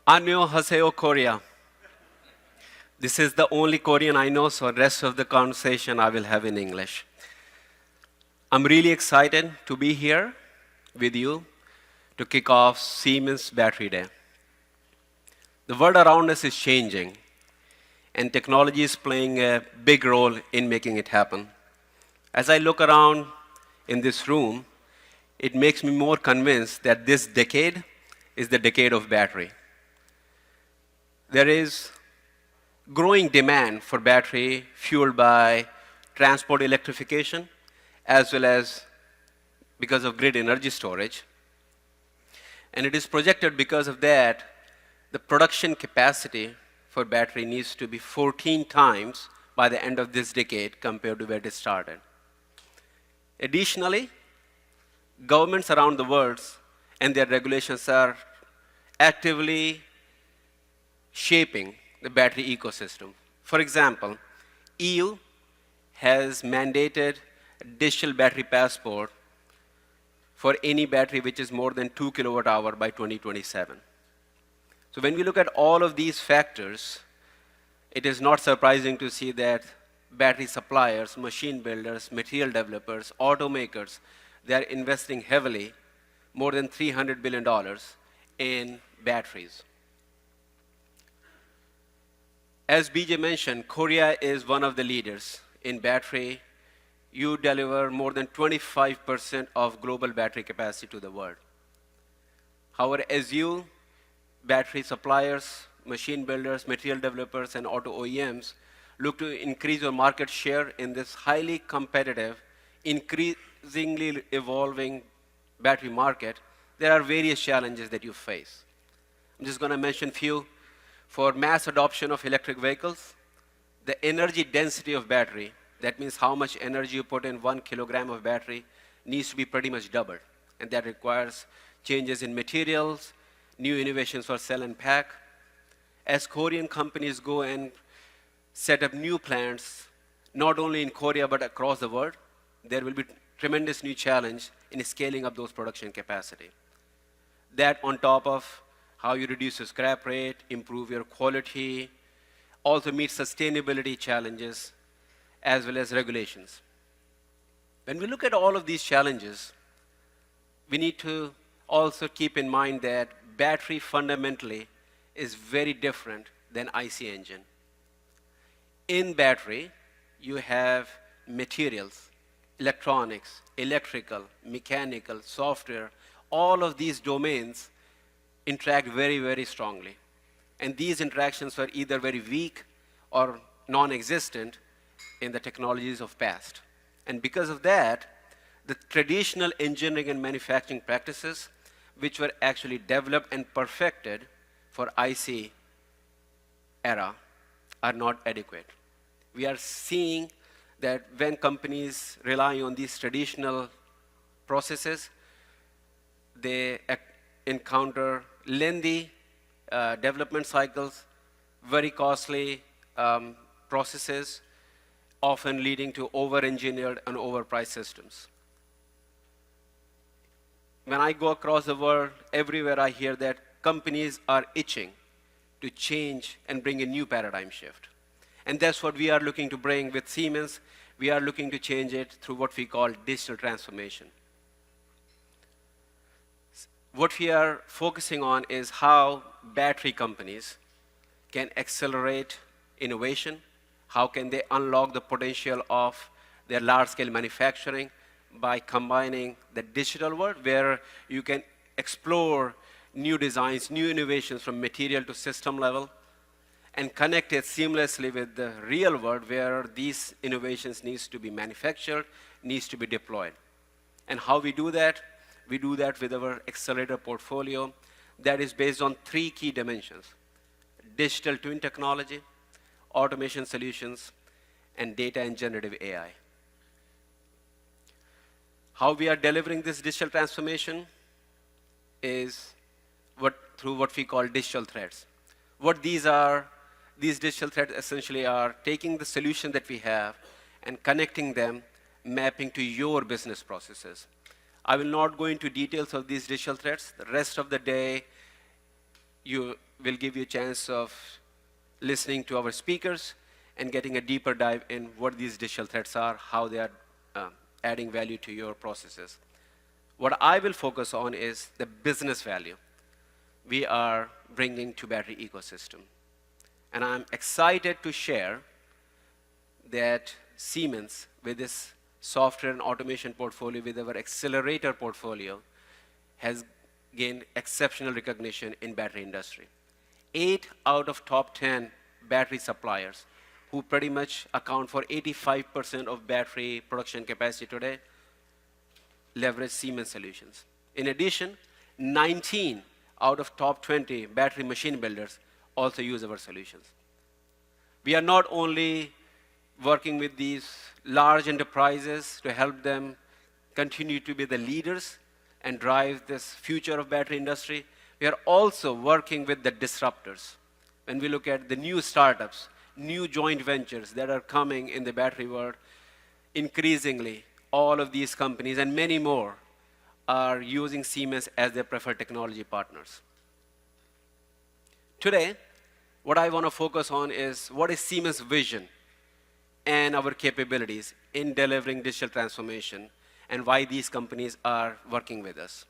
Annyeonghaseyo, Korea. This is the only Korean I know, so the rest of the conversation I will have in English. I'm really excited to be here with you to kick off Siemens Battery Day. The world around us is changing, and technology is playing a big role in making it happen. As I look around in this room, it makes me more convinced that this decade is the decade of battery. There is growing demand for battery fueled by transport electrification, as well as because of grid energy storage. And it is projected because of that, the production capacity for battery needs to be 14 times by the end of this decade compared to where it started. Additionally, governments around the world and their regulations are actively shaping the battery ecosystem. For example, EU has mandated a digital battery passport for any battery which is more than 2 kilowatt hour by 2027. So when we look at all of these factors, it is not surprising to see that battery suppliers, machine builders, material developers, automakers, they are investing heavily, more than $300 billion in batteries. As BJ mentioned, Korea is one of the leaders in battery. You deliver more than 25% of global battery capacity to the world. However, as you, battery suppliers, machine builders, material developers, and auto OEMs look to increase your market share in this highly competitive, increasingly evolving battery market, there are various challenges that you face. I'm just going to mention a few. For mass adoption of electric vehicles, the energy density of battery, that means how much energy you put in 1 kilogram of battery, needs to be pretty much doubled. And that requires changes in materials, new innovations for cell and pack. As Korean companies go and set up new plants, not only in Korea but across the world, there will be tremendous new challenge in scaling up those production capacity. That on top of how you reduce your scrap rate, improve your quality, also meet sustainability challenges, as well as regulations. When we look at all of these challenges, we need to also keep in mind that battery fundamentally is very different than IC engine. In battery, you have materials, electronics, electrical, mechanical, software, all of these domains interact very, very strongly. And these interactions were either very weak or non-existent in the technologies of past. And because of that, the traditional engineering and manufacturing practices, which were actually developed and perfected for IC era, are not adequate. We are seeing that when companies rely on these traditional processes, they encounter lengthy development cycles, very costly processes, often leading to over-engineered and overpriced systems. When I go across the world, everywhere I hear that companies are itching to change and bring a new paradigm shift. And that's what we are looking to bring with Siemens. We are looking to change it through what we call digital transformation. What we are focusing on is how battery companies can accelerate innovation, how can they unlock the potential of their large-scale manufacturing by combining the digital world where you can explore new designs, new innovations from material to system level, and connect it seamlessly with the real world where these innovations needs to be manufactured, needs to be deployed. And how we do that? We do that with our accelerator portfolio that is based on 3 key dimensions: digital twin technology, automation solutions, and data and generative AI. How we are delivering this digital transformation is through what we call digital threads. What these are, these digital threads essentially are taking the solution that we have and connecting them, mapping to your business processes. I will not go into details of these digital threads. The rest of the day, you will give you a chance of listening to our speakers and getting a deeper dive in what these digital threats are, how they are adding value to your processes. What I will focus on is the business value we are bringing to battery ecosystem. And I'm excited to share that Siemens, with this software and automation portfolio, with our accelerator portfolio, has gained exceptional recognition in battery industry. 8 out of top 10 battery suppliers, who pretty much account for 85% of battery production capacity today, leverage Siemens solutions. In addition, 19 out of top 20 battery machine builders also use our solutions. We are not only working with these large enterprises to help them continue to be the leaders and drive this future of battery industry, we are also working with the disruptors. When we look at the new startups, new joint ventures that are coming in the battery world, increasingly, all of these companies and many more are using Siemens as their preferred technology partners. Today, what I want to focus on is what is Siemens' vision and our capabilities in delivering digital transformation and why these companies are working with us.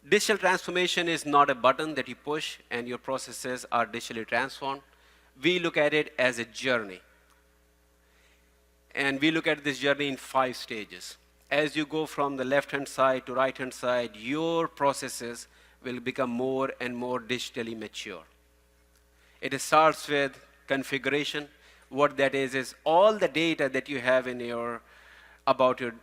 Digital transformation is not a button that you push and your processes are digitally transformed. We look at it as a journey. And we look at this journey in 5 stages. As you go from the left-hand side to right-hand side, your processes will become more and more digitally mature. It starts with configuration. What that is all the data that you have in about your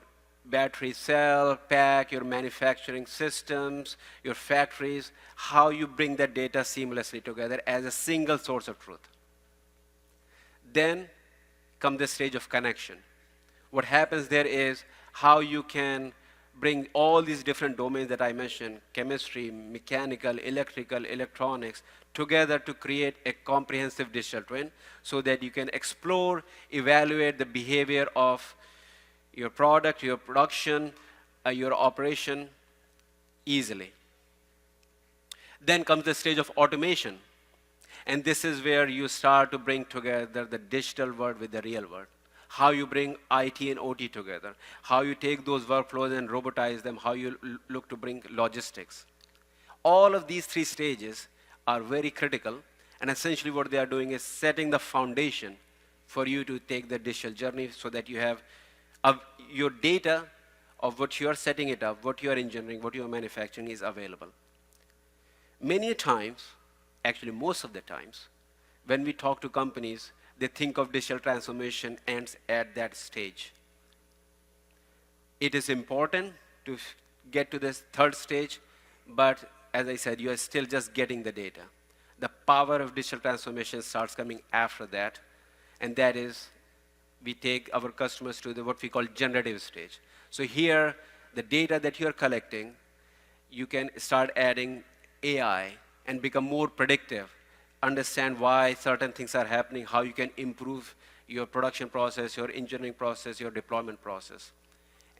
battery cell, pack, your manufacturing systems, your factories, how you bring that data seamlessly together as a single source of truth. Then comes the stage of connection. What happens there is how you can bring all these different domains that I mentioned, chemistry, mechanical, electrical, electronics, together to create a comprehensive digital twin so that you can explore, evaluate the behavior of your product, your production, your operation easily. Then comes the stage of automation. And this is where you start to bring together the digital world with the real world. How you bring IT and OT together, how you take those workflows and robotize them, how you look to bring logistics. All of these 3 stages are very critical, and essentially what they are doing is setting the foundation for you to take the digital journey so that you have your data of what you are setting it up, what you are engineering, what you are manufacturing is available. Many times, actually most of the times, when we talk to companies, they think of digital transformation ends at that stage. It is important to get to this 3rd stage, but as I said, you are still just getting the data. The power of digital transformation starts coming after that, and that is we take our customers to what we call generative stage. So here, the data that you're collecting, you can start adding AI and become more predictive, understand why certain things are happening, how you can improve your production process, your engineering process, your deployment process.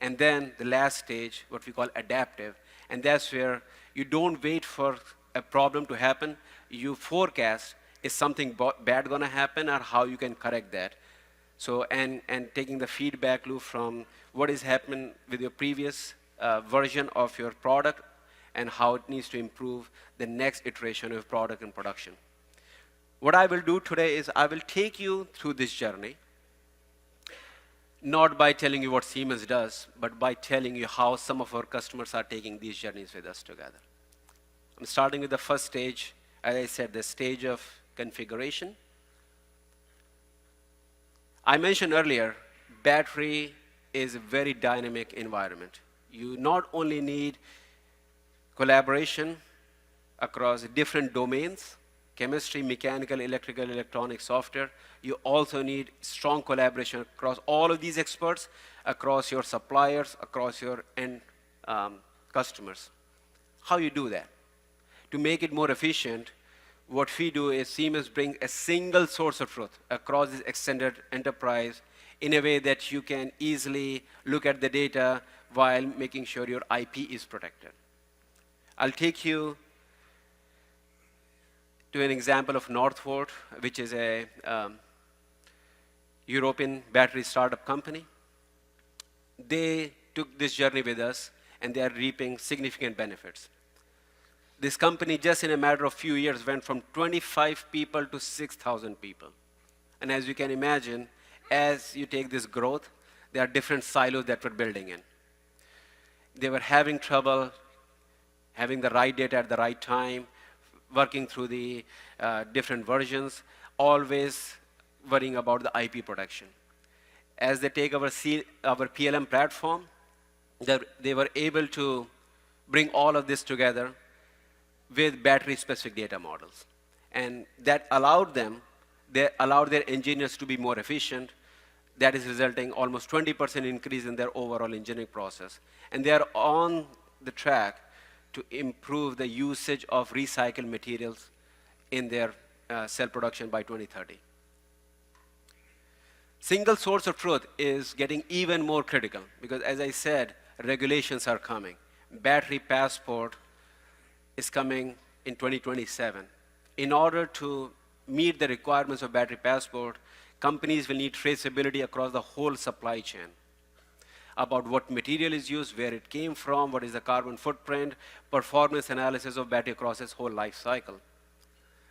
And then the last stage, what we call adaptive, and that's where you don't wait for a problem to happen, you forecast is something bad going to happen or how you can correct that. So, and taking the feedback loop from what is happening with your previous version of your product and how it needs to improve the next iteration of product and production. What I will do today is I will take you through this journey, not by telling you what Siemens does, but by telling you how some of our customers are taking these journeys with us together. I'm starting with the first stage, as I said, the stage of configuration. I mentioned earlier, battery is a very dynamic environment. You not only need collaboration across different domains, chemistry, mechanical, electrical, electronic, software, you also need strong collaboration across all of these experts, across your suppliers, across your end customers. How you do that? To make it more efficient, what we do is Siemens bring a single source of truth across this extended enterprise in a way that you can easily look at the data while making sure your IP is protected. I'll take you to an example of Northvolt, which is a European battery startup company. They took this journey with us, and they are reaping significant benefits. This company, just in a matter of few years, went from 25 people to 6,000 people. And as you can imagine, as you take this growth, there are different silos that we're building in. They were having trouble having the right data at the right time, working through the different versions, always worrying about the IP protection. As they take our PLM platform, they were able to bring all of this together with battery-specific data models. And that allowed their engineers to be more efficient. That is resulting almost 20% increase in their overall engineering process. And they are on the track to improve the usage of recycled materials in their cell production by 2030. Single source of truth is getting even more critical because, as I said, regulations are coming. Battery passport is coming in 2027. In order to meet the requirements of battery passport, companies will need traceability across the whole supply chain about what material is used, where it came from, what is the carbon footprint, performance analysis of battery across its whole life cycle.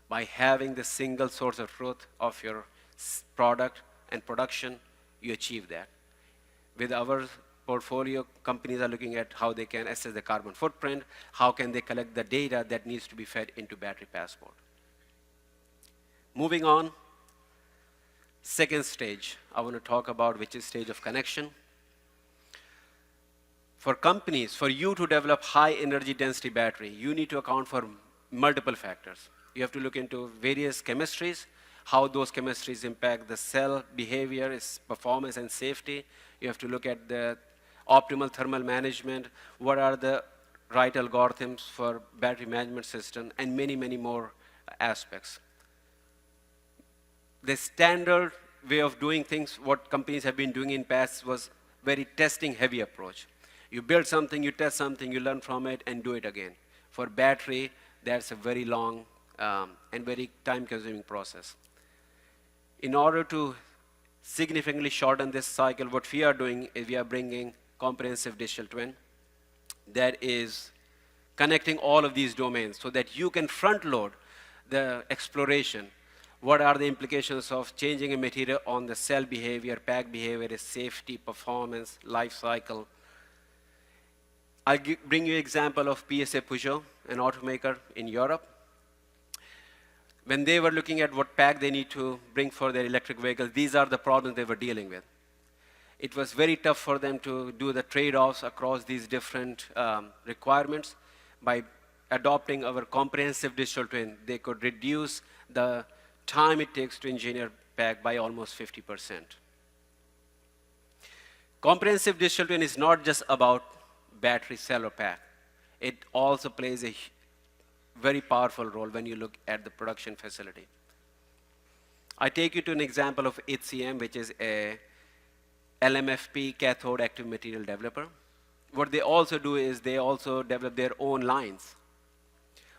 By having the single source of truth of your product and production, you achieve that. With our portfolio, companies are looking at how they can assess the carbon footprint, how can they collect the data that needs to be fed into battery passport. Moving on, second stage I want to talk about, which is stage of connection. For companies, for you to develop high energy density battery, you need to account for multiple factors. You have to look into various chemistries, how those chemistries impact the cell behavior, its performance and safety. You have to look at the optimal thermal management, what are the right algorithms for battery management system, and many, many more aspects. The standard way of doing things, what companies have been doing in past, was very testing heavy approach. You build something, you test something, you learn from it, and do it again. For battery, that's a very long and very time-consuming process. In order to significantly shorten this cycle, what we are doing is we are bringing comprehensive digital twin that is connecting all of these domains so that you can front load the exploration. What are the implications of changing a material on the cell behavior, pack behavior, its safety, performance, life cycle. I'll bring you an example of PSA Peugeot, an automaker in Europe. When they were looking at what pack they need to bring for their electric vehicles, these are the problems they were dealing with. It was very tough for them to do the trade-offs across these different requirements. By adopting our comprehensive digital twin, they could reduce the time it takes to engineer pack by almost 50%. Comprehensive digital twin is not just about battery, cell, or pack. It also plays a very powerful role when you look at the production facility. I take you to an example of HCM, which is a LMFP cathode active material developer. What they also do is they also develop their own lines.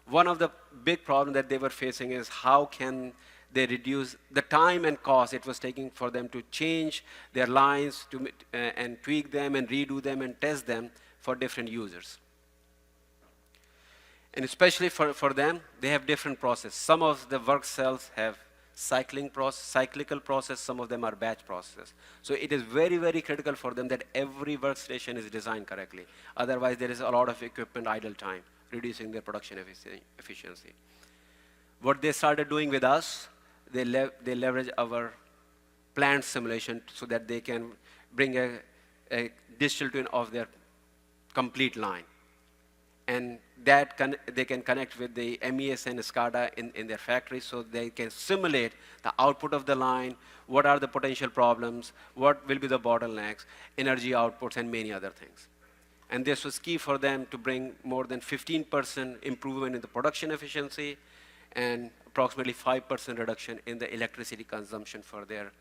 One of the big problems that they were facing is how can they reduce the time and cost it was taking for them to change their lines and tweak them and redo them and test them for different users. And especially for them, they have different processes. Some of the work cells have cyclical process, some of them are batch processes. So it is very, very critical for them that every workstation is designed correctly. Otherwise, there is a lot of equipment idle time, reducing their production efficiency. What they started doing with us, they leverage our plant simulation so that they can bring a digital twin of their complete line. And that they can connect with the MES and SCADA in their factory so they can simulate the output of the line, what are the potential problems, what will be the bottlenecks, energy outputs, and many other things. And this was key for them to bring more than 15% improvement in the production efficiency and approximately 5% reduction in the electricity consumption for their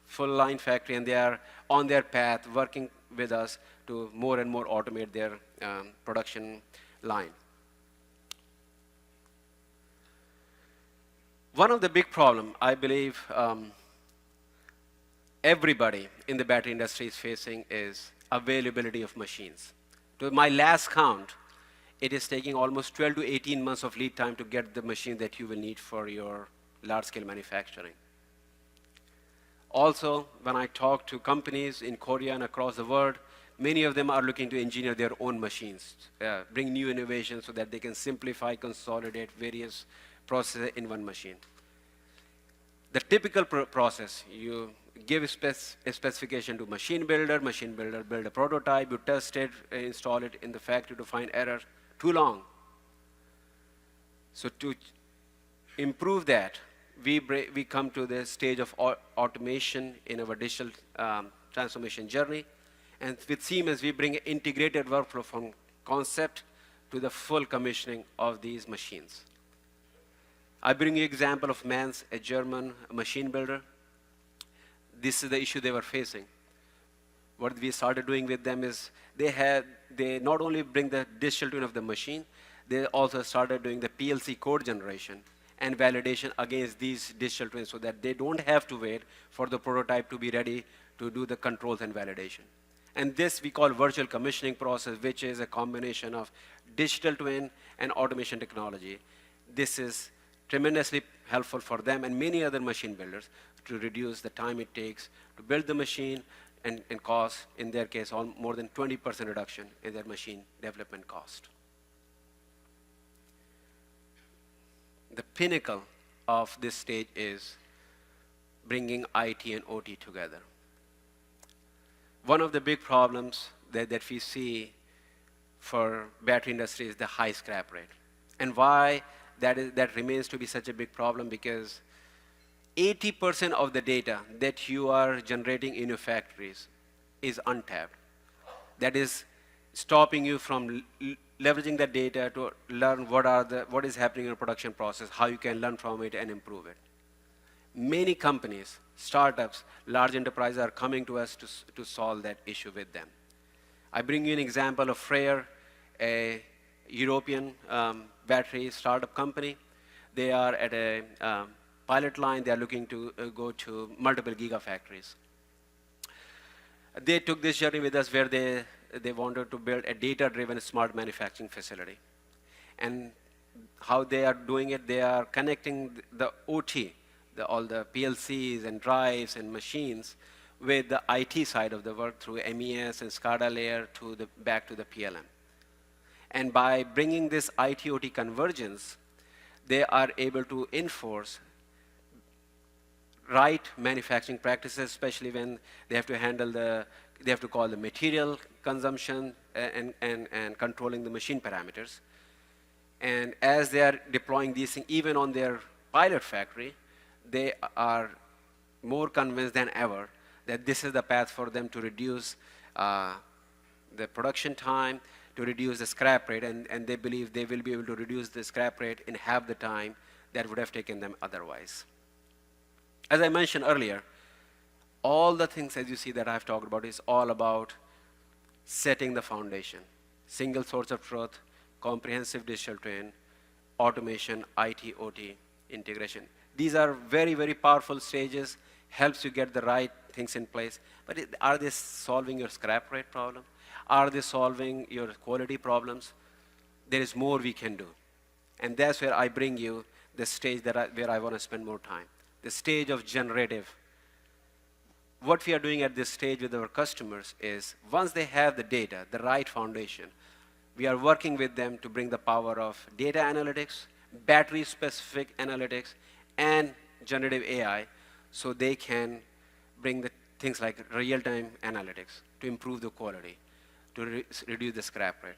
full line factory. And they are on their path working with us to more and more automate their production line. One of the big problem, I believe, everybody in the battery industry is facing is availability of machines. To my last count, it is taking almost 12 to 18 months of lead time to get the machine that you will need for your large-scale manufacturing. Also, when I talk to companies in Korea and across the world, many of them are looking to engineer their own machines, bring new innovations so that they can simplify, consolidate various processes in one machine. The typical process, you give a specification to machine builder build a prototype, you test it, install it in the factory to find error. Too long. So to improve that, we come to the stage of automation in our digital transformation journey. And with Siemens, we bring an integrated workflow from concept to the full commissioning of these machines. I bring you an example of Manz, a German machine builder. This is the issue they were facing. What we started doing with them is they not only bring the digital twin of the machine, they also started doing the PLC code generation and validation against these digital twins so that they don't have to wait for the prototype to be ready to do the controls and validation. And this we call virtual commissioning process, which is a combination of digital twin and automation technology. This is tremendously helpful for them and many other machine builders to reduce the time it takes to build the machine and cost, in their case, more than 20% reduction in their machine development cost. The pinnacle of this stage is bringing IT and OT together. One of the big problems that we see for battery industry is the high scrap rate. And why that remains to be such a big problem, because 80% of the data that you are generating in your factories is untapped. That is stopping you from leveraging that data to learn what is happening in your production process, how you can learn from it and improve it. Many companies, startups, large enterprises are coming to us to solve that issue with them. I bring you an example of Freyr, a European battery startup company. They are at a pilot line. They are looking to go to multiple gigafactories. They took this journey with us where they wanted to build a data-driven smart manufacturing facility. And how they are doing it, they are connecting the OT, all the PLCs and drives and machines with the IT side of the work through MES and SCADA layer back to the PLM. And by bringing this IT-OT convergence, they are able to enforce right manufacturing practices, especially when they have to handle they have to call the material consumption and controlling the machine parameters. And as they are deploying these things, even on their pilot factory, they are more convinced than ever that this is the path for them to reduce the production time, to reduce the scrap rate, and they believe they will be able to reduce the scrap rate in half the time that would have taken them otherwise. As I mentioned earlier, all the things, as you see, that I've talked about is all about setting the foundation. Single source of truth, comprehensive digital twin, automation, IT, OT, integration. These are very, very powerful stages, helps you get the right things in place. But are they solving your scrap rate problem? Are they solving your quality problems? There is more we can do. And that's where I bring you the stage where I want to spend more time. The stage of generative. What we are doing at this stage with our customers is, once they have the data, the right foundation, we are working with them to bring the power of data analytics, battery-specific analytics, and generative AI, so they can bring the things like real-time analytics to improve the quality, to reduce the scrap rate.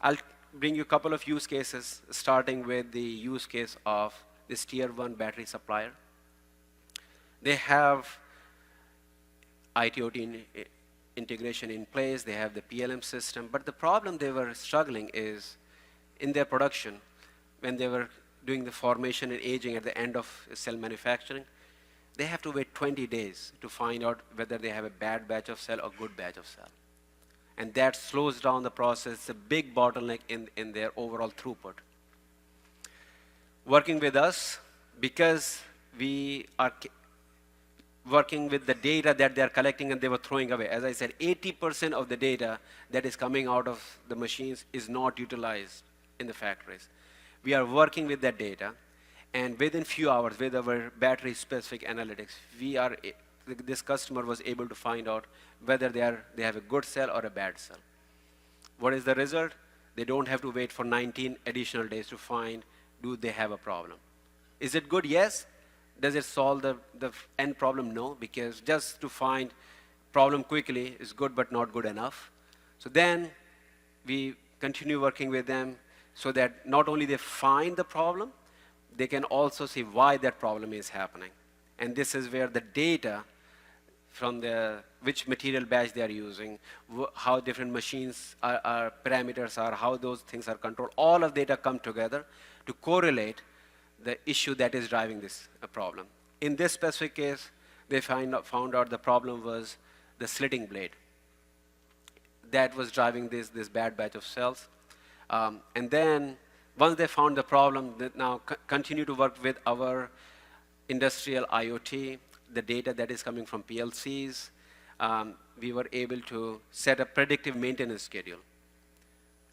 I'll bring you a couple of use cases, starting with the use case of this tier 1 battery supplier. They have IT-OT integration in place, they have the PLM system, but the problem they were struggling is in their production, when they were doing the formation and aging at the end of cell manufacturing, they have to wait 20 days to find out whether they have a bad batch of cell or good batch of cell. And that slows down the process. It's a big bottleneck in their overall throughput. Working with us, because we are working with the data that they're collecting and they were throwing away. As I said, 80% of the data that is coming out of the machines is not utilized in the factories. We are working with that data, and within few hours, with our battery-specific analytics, this customer was able to find out whether they have a good cell or a bad cell. What is the result? They don't have to wait for 19 additional days to find, do they have a problem? Is it good? Yes. Does it solve the end problem? No, because just to find problem quickly is good but not good enough. So then we continue working with them so that not only they find the problem, they can also see why that problem is happening. And this is where the data from which material batch they are using, how different machines parameters are, how those things are controlled, all of data come together to correlate the issue that is driving this problem. In this specific case, they found out the problem was the slitting blade that was driving this bad batch of cells. And then once they found the problem, they now continue to work with our industrial IoT, the data that is coming from PLCs. We were able to set a predictive maintenance schedule,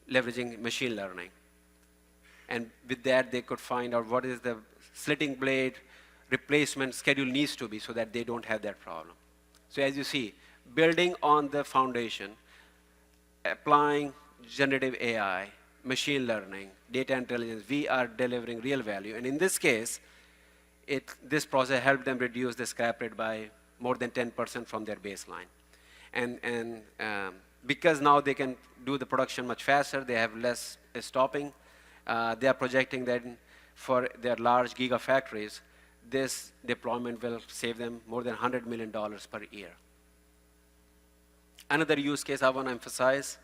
leveraging machine learning. And with that, they could find out what is the slitting blade replacement schedule needs to be so that they don't have that problem. So as you see, building on the foundation, applying generative AI, machine learning, data intelligence, we are delivering real value. And in this case, this process helped them reduce the scrap rate by more than 10% from their baseline. And because now they can do the production much faster, they have less stopping. They are projecting that for their large gigafactories, this deployment will save them more than $100 million per year. Another use case I want to emphasize,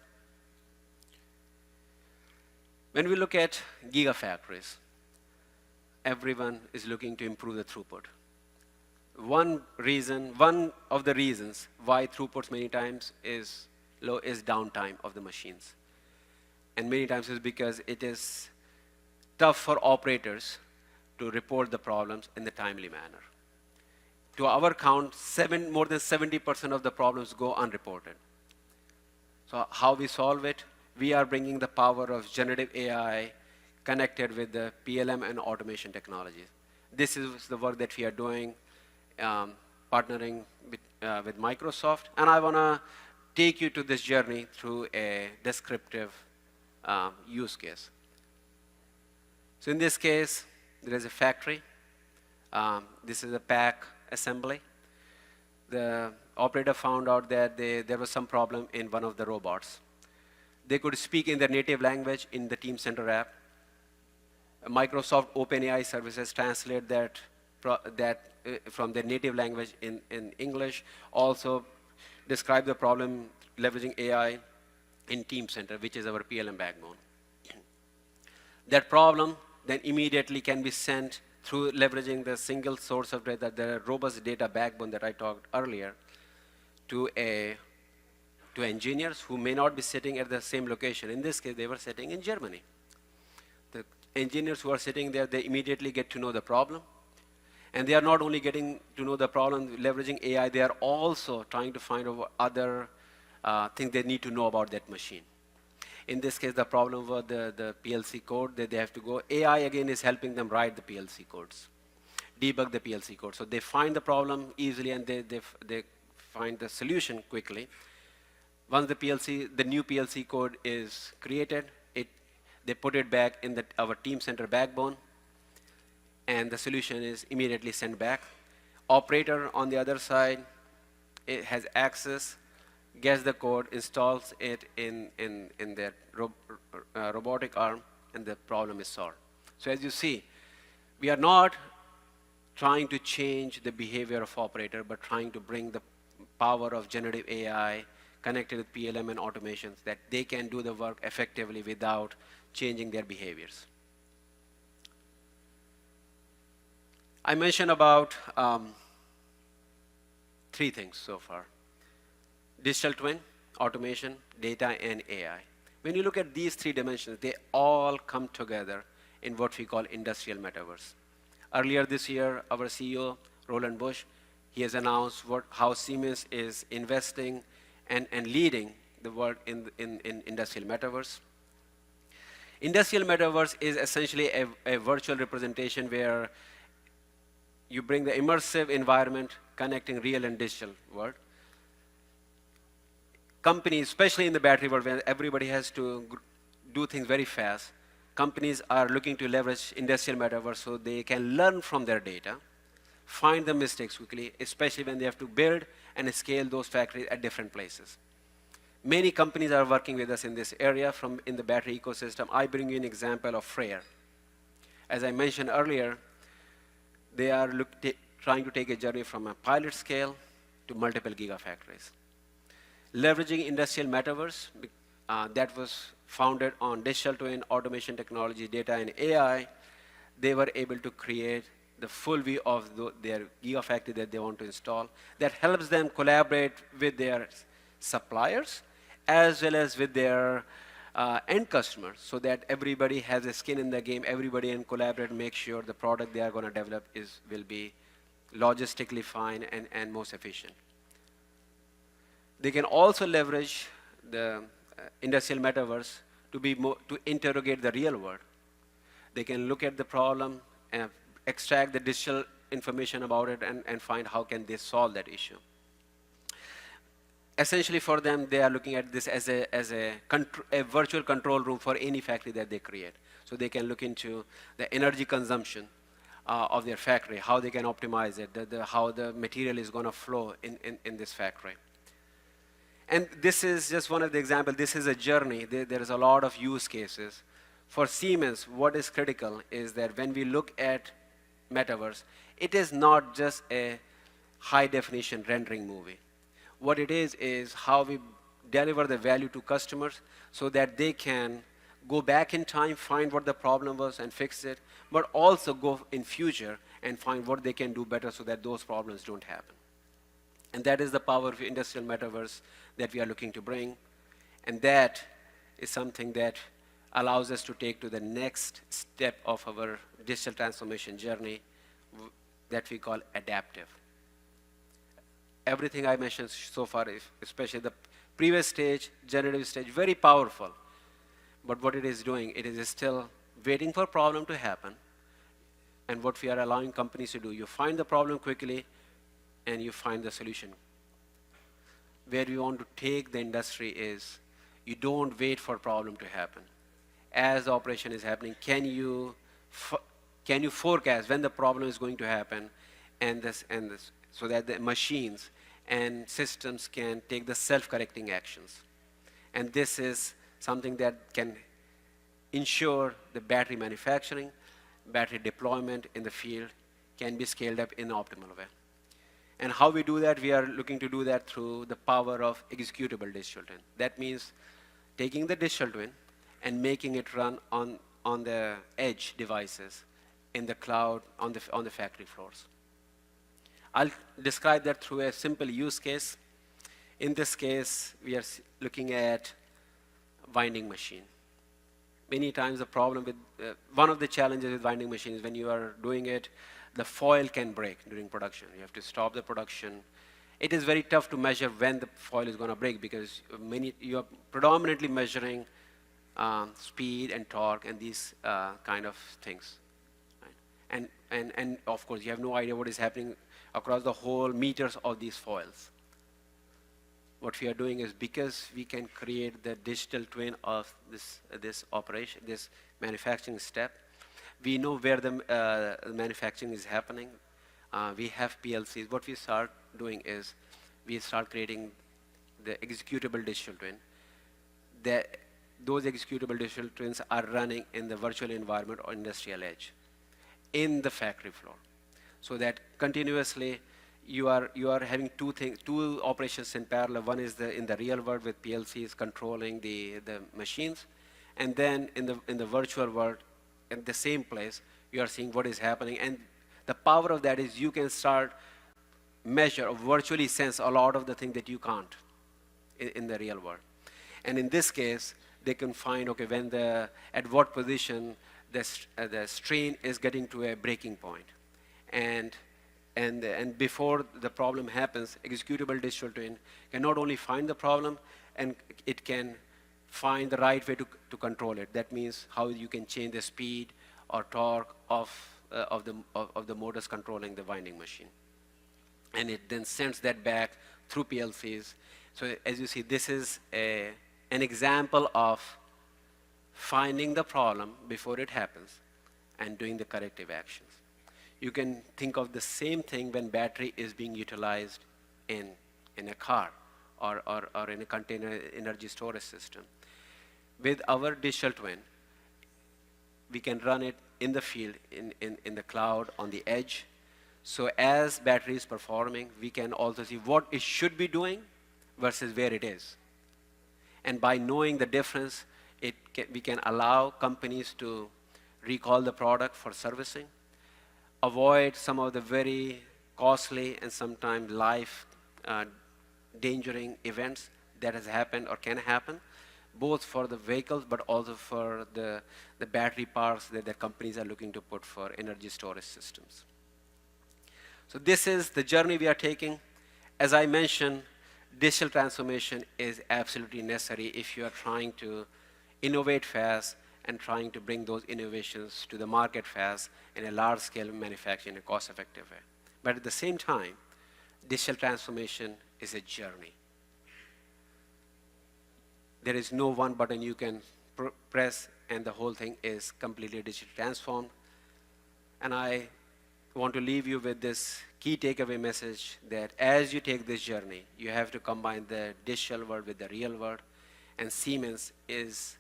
when we look at gigafactories, everyone is looking to improve the throughput. One of the reasons why throughputs many times is low is downtime of the machines. And many times it's because it is tough for operators to report the problems in the timely manner. To our count, more than 70% of the problems go unreported. So how we solve it? We are bringing the power of generative AI connected with the PLM and automation technologies. This is the work that we are doing, partnering with Microsoft. And I want to take you to this journey through a descriptive use case. So in this case, there is a factory. This is a pack assembly. The operator found out that there was some problem in one of the robots. They could speak in their native language in the Teamcenter app. Microsoft OpenAI services translate that from their native language in English, also describe the problem leveraging AI in Teamcenter, which is our PLM backbone. That problem then immediately can be sent through leveraging the single source of data, the robust data backbone that I talked earlier, to engineers who may not be sitting at the same location. In this case, they were sitting in Germany. The engineers who are sitting there, they immediately get to know the problem. And they are not only getting to know the problem leveraging AI, they are also trying to find out other things they need to know about that machine. In this case, the problem was the PLC code that they have to go. AI, again, is helping them write the PLC codes, debug the PLC code. So they find the problem easily, and they find the solution quickly. Once the new PLC code is created, they put it back in our Teamcenter backbone, and the solution is immediately sent back. Operator on the other side, it has access, gets the code, installs it in their robotic arm, and the problem is solved. So as you see, we are not trying to change the behavior of operator, but trying to bring the power of generative AI connected with PLM and automations that they can do the work effectively without changing their behaviors. I mentioned about 3 things so far: digital twin, automation, data, and AI. When you look at these 3 dimensions, they all come together in what we call industrial metaverse. Earlier this year, our CEO, Roland Busch, he has announced how Siemens is investing and leading the world in industrial metaverse. Industrial metaverse is essentially a virtual representation where you bring the immersive environment connecting real and digital world. Companies, especially in the battery world, where everybody has to do things very fast, companies are looking to leverage industrial metaverse so they can learn from their data, find the mistakes quickly, especially when they have to build and scale those factories at different places. Many companies are working with us in this area in the battery ecosystem. I bring you an example of Freyr. As I mentioned earlier, they are trying to take a journey from a pilot scale to multiple gigafactories. Leveraging industrial metaverse that was founded on digital twin, automation technology, data, and AI, they were able to create the full view of their gigafactory that they want to install. That helps them collaborate with their suppliers as well as with their end customers, so that everybody has a skin in the game, everybody can collaborate and make sure the product they are going to develop will be logistically fine and most efficient. They can also leverage the industrial metaverse to interrogate the real world. They can look at the problem and extract the digital information about it and find how can they solve that issue. Essentially for them, they are looking at this as a virtual control room for any factory that they create. So they can look into the energy consumption of their factory, how they can optimize it, how the material is going to flow in this factory. And this is just one of the examples. This is a journey. There is a lot of use cases. For Siemens, what is critical is that when we look at metaverse, it is not just a high-definition rendering movie. What it is how we deliver the value to customers so that they can go back in time, find what the problem was and fix it, but also go in future and find what they can do better so that those problems don't happen. And that is the power of industrial metaverse that we are looking to bring. And that is something that allows us to take to the next step of our digital transformation journey that we call adaptive. Everything I mentioned so far, especially the previous stage, generative stage, very powerful. But what it is doing, it is still waiting for a problem to happen. And what we are allowing companies to do, you find the problem quickly, and you find the solution. Where we want to take the industry is, you don't wait for a problem to happen. As the operation is happening, can you forecast when the problem is going to happen, so that the machines and systems can take the self-correcting actions. And this is something that can ensure the battery manufacturing, battery deployment in the field can be scaled up in an optimal way. And how we do that, we are looking to do that through the power of executable digital twin. That means taking the digital twin and making it run on the edge devices, in the cloud, on the factory floors. I'll describe that through a simple use case. In this case, we are looking at winding machine. Many times the problem with, one of the challenges with winding machine is when you are doing it, the foil can break during production. You have to stop the production. It is very tough to measure when the foil is going to break because you are predominantly measuring speed and torque and these kind of things. Right? And of course, you have no idea what is happening across the whole meters of these foils. What we are doing is, because we can create the digital twin of this operation, this manufacturing step, we know where the manufacturing is happening. We have PLCs. What we start doing is we start creating the executable digital twin. Those executable digital twins are running in the virtual environment or industrial edge in the factory floor, so that continuously you are having two operations in parallel. One is in the real world with PLCs controlling the machines, and then in the virtual world, in the same place, you are seeing what is happening. And the power of that is you can start measure or virtually sense a lot of the things that you can't in the real world. And in this case, they can find, okay, at what position the strain is getting to a breaking point. and before the problem happens, executable digital twin can not only find the problem, and it can find the right way to control it. That means how you can change the speed or torque of the motors controlling the winding machine. And it then sends that back through PLCs. So as you see, this is an example of finding the problem before it happens and doing the corrective actions. You can think of the same thing when battery is being utilized in a car or in a container energy storage system. With our digital twin, we can run it in the field, in the cloud, on the edge. So as battery is performing, we can also see what it should be doing versus where it is. And by knowing the difference, we can allow companies to recall the product for servicing, avoid some of the very costly and sometimes life-endangering events that has happened or can happen, both for the vehicles but also for the battery parks that the companies are looking to put for energy storage systems. So this is the journey we are taking. As I mentioned, digital transformation is absolutely necessary if you are trying to innovate fast and trying to bring those innovations to the market fast in a large-scale manufacturing in a cost-effective way. But at the same time, digital transformation is a journey. There is no one button you can press and the whole thing is completely digitally transformed. And I want to leave you with this key takeaway message that as you take this journey, you have to combine the digital world with the real world, and Siemens is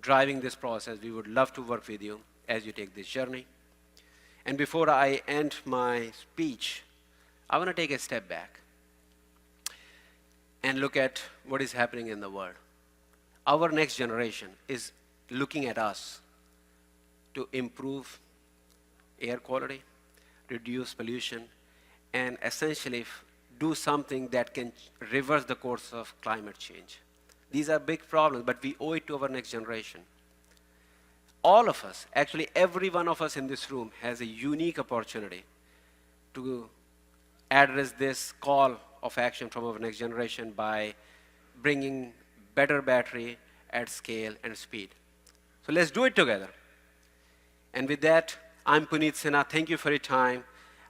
driving this process. We would love to work with you as you take this journey. And before I end my speech, I want to take a step back and look at what is happening in the world. Our next generation is looking at us to improve air quality, reduce pollution, and essentially do something that can reverse the course of climate change. These are big problems, but we owe it to our next generation. All of us, actually every one of us in this room, has a unique opportunity to address this call of action from our next generation by bringing better battery at scale and speed. So let's do it together. And with that, I'm Puneet Sinha. Thank you for your time,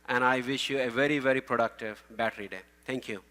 and I wish you a very, very productive battery day. Thank you.